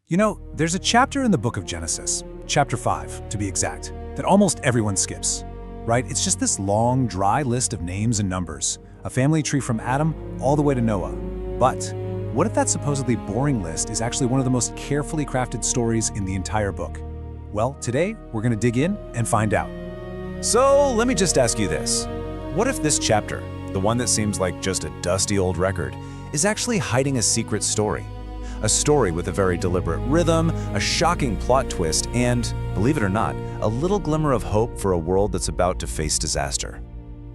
You know, there's a chapter in the book of Genesis, chapter 5 to be exact, that almost everyone skips, right? It's just this long, dry list of names and numbers, a family tree from Adam all the way to Noah. But what if that supposedly boring list is actually one of the most carefully crafted stories in the entire book? Well, today we're going to dig in and find out. So let me just ask you this. What if this chapter, the one that seems like just a dusty old record, is actually hiding a secret story? A story with a very deliberate rhythm, a shocking plot twist, and, believe it or not, a little glimmer of hope for a world that's about to face disaster.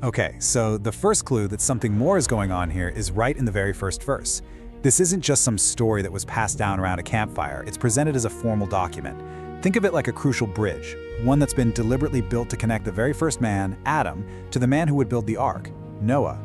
Okay, so the first clue that something more is going on here is right in the very first verse. This isn't just some story that was passed down around a campfire. It's presented as a formal document. Think of it like a crucial bridge, one that's been deliberately built to connect the very first man, Adam, to the man who would build the ark, Noah.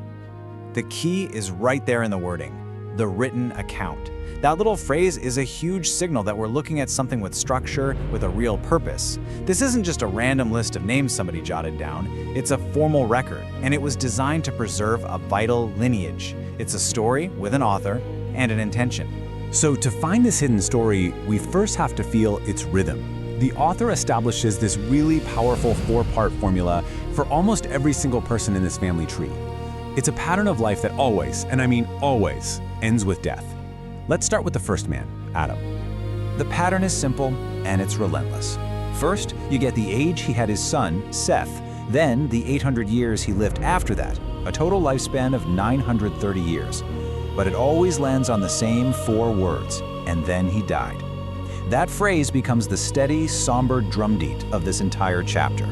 The key is right there in the wording, the written account. That little phrase is a huge signal that we're looking at something with structure, with a real purpose. This isn't just a random list of names somebody jotted down, it's a formal record, and it was designed to preserve a vital lineage. It's a story with an author and an intention. So to find this hidden story, we first have to feel its rhythm. The author establishes this really powerful four-part formula for almost every single person in this family tree. It's a pattern of life that always, and I mean always, ends with death. Let's start with the first man, Adam. The pattern is simple and it's relentless. First, you get the age he had his son, Seth, then the 800 years he lived after that, a total lifespan of 930 years. But it always lands on the same four words, and then he died. That phrase becomes the steady, somber drumbeat of this entire chapter.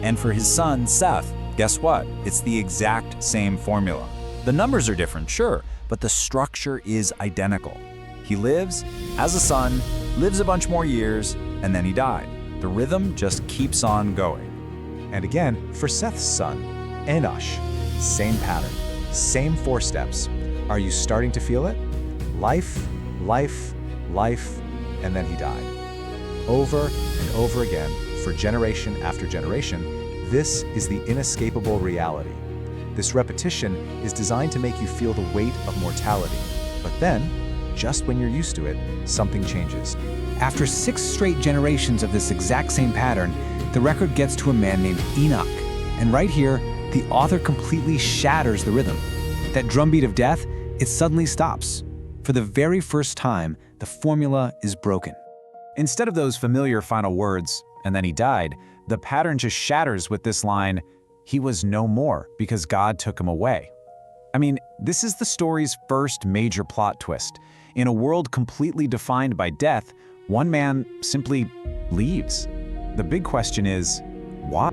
And for his son, Seth, guess what? It's the exact same formula. The numbers are different, sure, but the structure is identical. He lives, has a son, lives a bunch more years, and then he died. The rhythm just keeps on going. And again, for Seth's son, Enosh, same pattern, same four steps. Are you starting to feel it? Life, life, life, and then he died. Over and over again, for generation after generation, this is the inescapable reality. This repetition is designed to make you feel the weight of mortality. But then, just when you're used to it, something changes. After 6 straight generations of this exact same pattern, the record gets to a man named Enoch. And right here, the author completely shatters the rhythm. That drumbeat of death, it suddenly stops. For the very first time, the formula is broken. Instead of those familiar final words, "and then he died," the pattern just shatters with this line, "He was no more because God took him away." I mean, this is the story's first major plot twist. In a world completely defined by death, one man simply leaves. The big question is, why?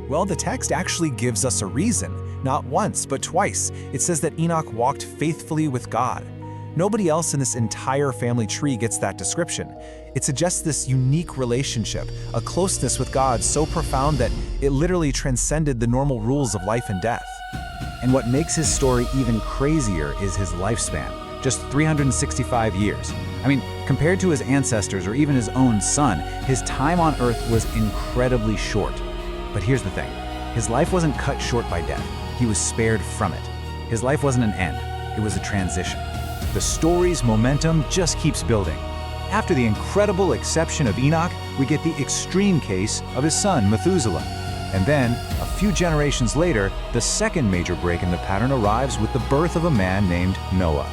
Well, the text actually gives us a reason, not once, but twice. It says that Enoch walked faithfully with God. Nobody else in this entire family tree gets that description. It suggests this unique relationship, a closeness with God so profound that it literally transcended the normal rules of life and death. And what makes his story even crazier is his lifespan, just 365 years. I mean, compared to his ancestors or even his own son, his time on earth was incredibly short. But here's the thing, his life wasn't cut short by death. He was spared from it. His life wasn't an end, it was a transition. The story's momentum just keeps building. After the incredible exception of Enoch, we get the extreme case of his son, Methuselah. And then, a few generations later, the second major break in the pattern arrives with the birth of a man named Noah.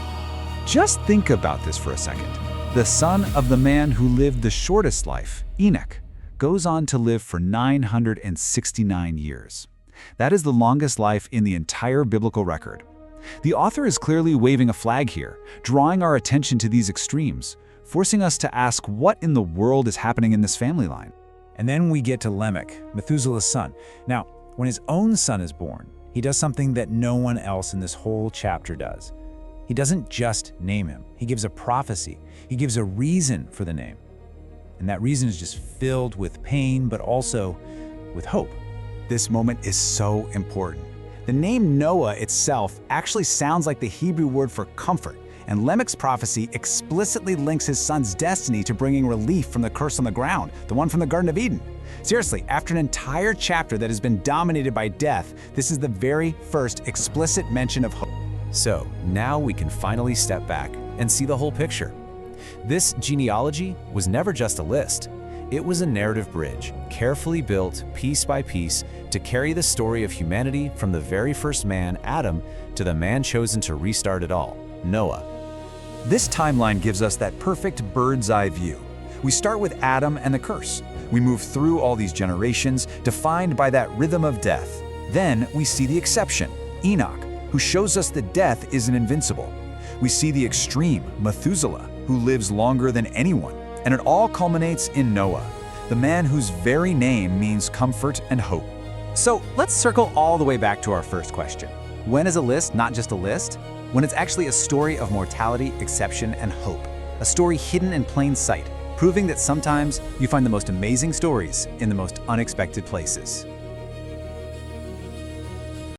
Just think about this for a second. The son of the man who lived the shortest life, Enoch, goes on to live for 969 years. That is the longest life in the entire biblical record. The author is clearly waving a flag here, drawing our attention to these extremes, forcing us to ask what in the world is happening in this family line. And then we get to Lamech, Methuselah's son. Now, when his own son is born, he does something that no one else in this whole chapter does. He doesn't just name him. He gives a prophecy. He gives a reason for the name. And that reason is just filled with pain, but also with hope. This moment is so important. The name Noah itself actually sounds like the Hebrew word for comfort, and Lamech's prophecy explicitly links his son's destiny to bringing relief from the curse on the ground, the one from the Garden of Eden. Seriously, after an entire chapter that has been dominated by death, this is the very first explicit mention of hope. So now we can finally step back and see the whole picture. This genealogy was never just a list. It was a narrative bridge, carefully built piece by piece to carry the story of humanity from the very first man, Adam, to the man chosen to restart it all, Noah. This timeline gives us that perfect bird's eye view. We start with Adam and the curse. We move through all these generations, defined by that rhythm of death. Then we see the exception, Enoch, who shows us that death isn't invincible. We see the extreme, Methuselah, who lives longer than anyone. And it all culminates in Noah, the man whose very name means comfort and hope. So let's circle all the way back to our first question. When is a list not just a list? When it's actually a story of mortality, exception, and hope. A story hidden in plain sight, proving that sometimes you find the most amazing stories in the most unexpected places.